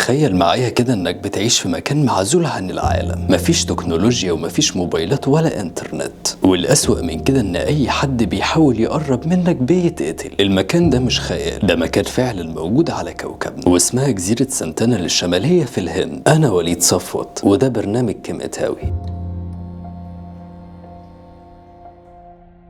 تخيل معايا كده انك بتعيش في مكان معزول عن العالم، مفيش تكنولوجيا ومفيش موبايلات ولا انترنت، والأسوأ من كده ان اي حد بيحاول يقرب منك بيتقتل. المكان ده مش خيال، ده مكان فعلا موجود على كوكبنا واسمها جزيرة سنتينل الشمالية في الهند. انا وليد صفوت وده برنامج كيميتاوي.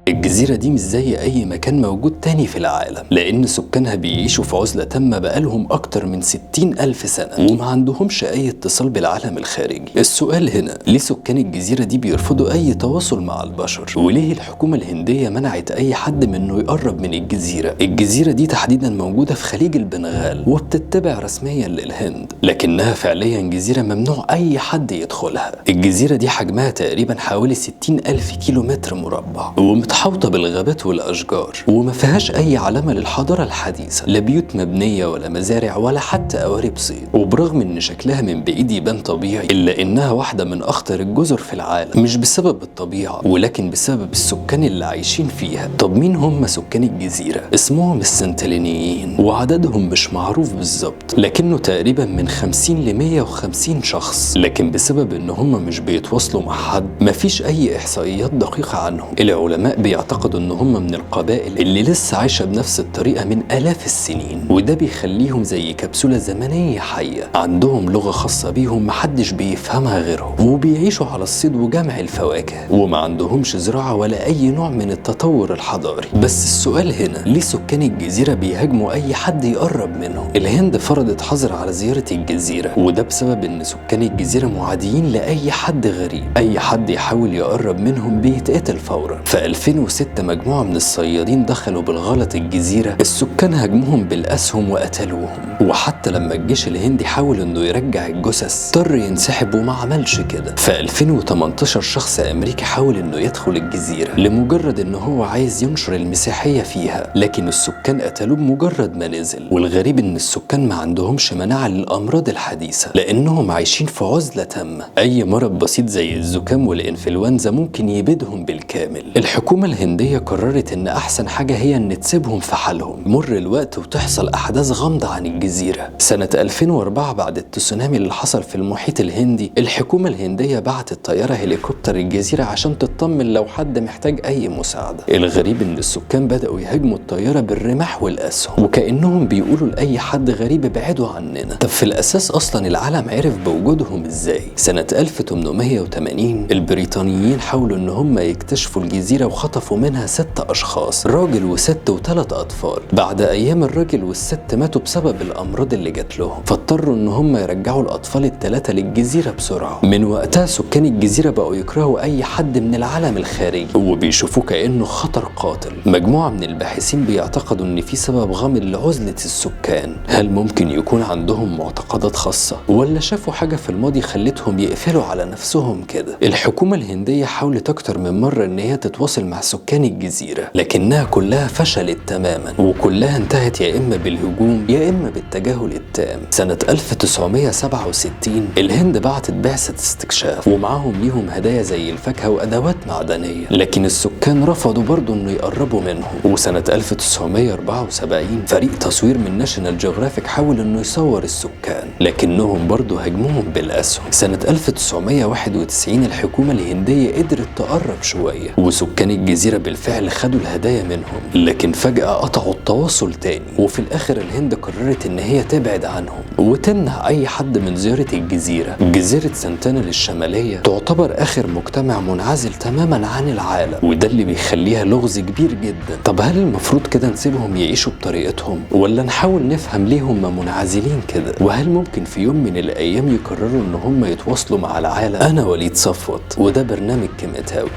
الجزيرة دي مش زي أي مكان موجود تاني في العالم، لأن سكانها بيعيشوا في عزلة تامة بقالهم أكتر من 60,000 سنة وما عندهمش أي اتصال بالعالم الخارجي. السؤال هنا، ليه سكان الجزيرة دي بيرفضوا أي تواصل مع البشر؟ وليه الحكومة الهندية منعت أي حد من إنه يقرب من الجزيرة؟ الجزيرة دي تحديدا موجودة في خليج البنغال وبتتبع رسميا للهند، لكنها فعليا جزيرة ممنوع أي حد يدخلها. الجزيرة دي حجمها تقريبا حوالي 60,000 كيلومتر مربع ومتحوطة بالغابات والأشجار، وما فيهاش أي علامة للحضارة الحديثة، لا بيوت مبنية ولا مزارع ولا حتى قوارب صيد. وبرغم إن شكلها من بعيد يبان طبيعي، إلا إنها واحدة من أخطر الجزر في العالم، مش بسبب الطبيعة ولكن بسبب السكان اللي عايشين فيها. طب مين هم سكان الجزيرة؟ اسمهم السنتلينيين، وعددهم مش معروف بالظبط، لكنه تقريبا من 50 ل 150 شخص. لكن بسبب إن هم مش بيتواصلوا مع حد، مفيش أي إحصائيات دقيقة عنهم. العلماء بيعتقدوا ان هم من القبائل اللي لسه عايشه بنفس الطريقه من آلاف السنين، وده بيخليهم زي كبسوله زمنيه حيه، عندهم لغه خاصه بيهم محدش بيفهمها غيرهم، وبيعيشوا على الصيد وجمع الفواكه، وما عندهمش زراعه ولا اي نوع من التطور الحضاري. بس السؤال هنا، ليه سكان الجزيره بيهاجموا اي حد يقرب منهم؟ الهند فرضت حظر على زياره الجزيره، وده بسبب ان سكان الجزيره معاديين لاي حد غريب، اي حد يحاول يقرب منهم بيتقتل فورا. في 2006 مجموعة من الصيادين دخلوا بالغلط الجزيرة، السكان هاجموهم بالأسهم وقتلوهم، وحتى لما الجيش الهندي حاول انه يرجع الجثث اضطر ينسحب وما عملش كده. في 2018 شخص امريكي حاول انه يدخل الجزيرة لمجرد انه هو عايز ينشر المسيحية فيها، لكن السكان قتلوه بمجرد ما نزل. والغريب ان السكان ما عندهمش مناعة للأمراض الحديثة، لأنهم عايشين في عزلة تامة. أي مرض بسيط زي الزكام والإنفلونزا ممكن يبيدهم بالكامل. الحكومة الهندية قررت ان احسن حاجة هي ان تسيبهم في حالهم، مر الوقت وتحصل احداث غامضة عن الجزيرة. سنة 2004 بعد التسونامي اللي حصل في المحيط الهندي، الحكومة الهندية بعتت طيارة هليكوبتر الجزيرة عشان تطمن لو حد محتاج اي مساعدة. الغريب ان السكان بدأوا يهاجموا الطيارة بالرماح والاسهم، وكأنهم بيقولوا لأي حد غريب ابعدوا عننا. طب في الاساس اصلا العالم عرف بوجودهم ازاي؟ سنة 1880 البريطانيين حاولوا ان هم يكتشفوا الجزيرة وخطفوا منها 6 أشخاص، راجل وست و3 أطفال. بعد أيام الراجل والست ماتوا بسبب الأمراض اللي جات لهم، فاضطروا إن هم يرجعوا الأطفال ال3 للجزيرة بسرعة. من وقتها سكان الجزيرة بقوا يكرهوا أي حد من العالم الخارجي وبيشوفوه كأنه خطر قاتل. مجموعة من الباحثين بيعتقدوا إن في سبب غامض لعزلة السكان. هل ممكن يكون عندهم معتقدات خاصة، ولا شافوا حاجة في الماضي خلتهم يقفلوا على نفسهم كده؟ الحكومة الهندية حاولت أكتر من مرة إن هي تتواصل مع سكان الجزيرة، لكنها كلها فشلت تماما، وكلها انتهت يا إما بالهجوم يا إما بالتجاهل التام. سنة 1967 الهند بعتت بعثة استكشاف ومعاهم ليهم هدايا زي الفاكهة وأدوات معدنية، لكن السكان رفضوا برضو إنه يقربوا منهم. وسنة 1974 فريق تصوير من ناشونال جيوغرافيك حاول إنه يصور السكان، لكنهم برضو هاجموهم بالأسهم. سنة 1991 الحكومة الهندية قدرت تقرب شوية، وسكان الجزيرة بالفعل خدوا الهدايا منهم، لكن فجأة قطعوا التواصل تاني. وفي الآخر الهند قررت إن هي تبعد عنهم وتمنع أي حد من زيارة الجزيرة. جزيرة سنتينل الشمالية تعتبر آخر مجتمع منعزل تماما عن العالم، وده اللي بيخليها لغز كبير جدا. طب هل المفروض كده نسيبهم يعيشوا بطريقتهم، ولا نحاول نفهم ليه هم منعزلين كده؟ وهل ممكن في يوم من الأيام يقرروا إن هم يتواصلوا مع العالم؟ أنا وليد صفوت وده برنامج كيميتاوي.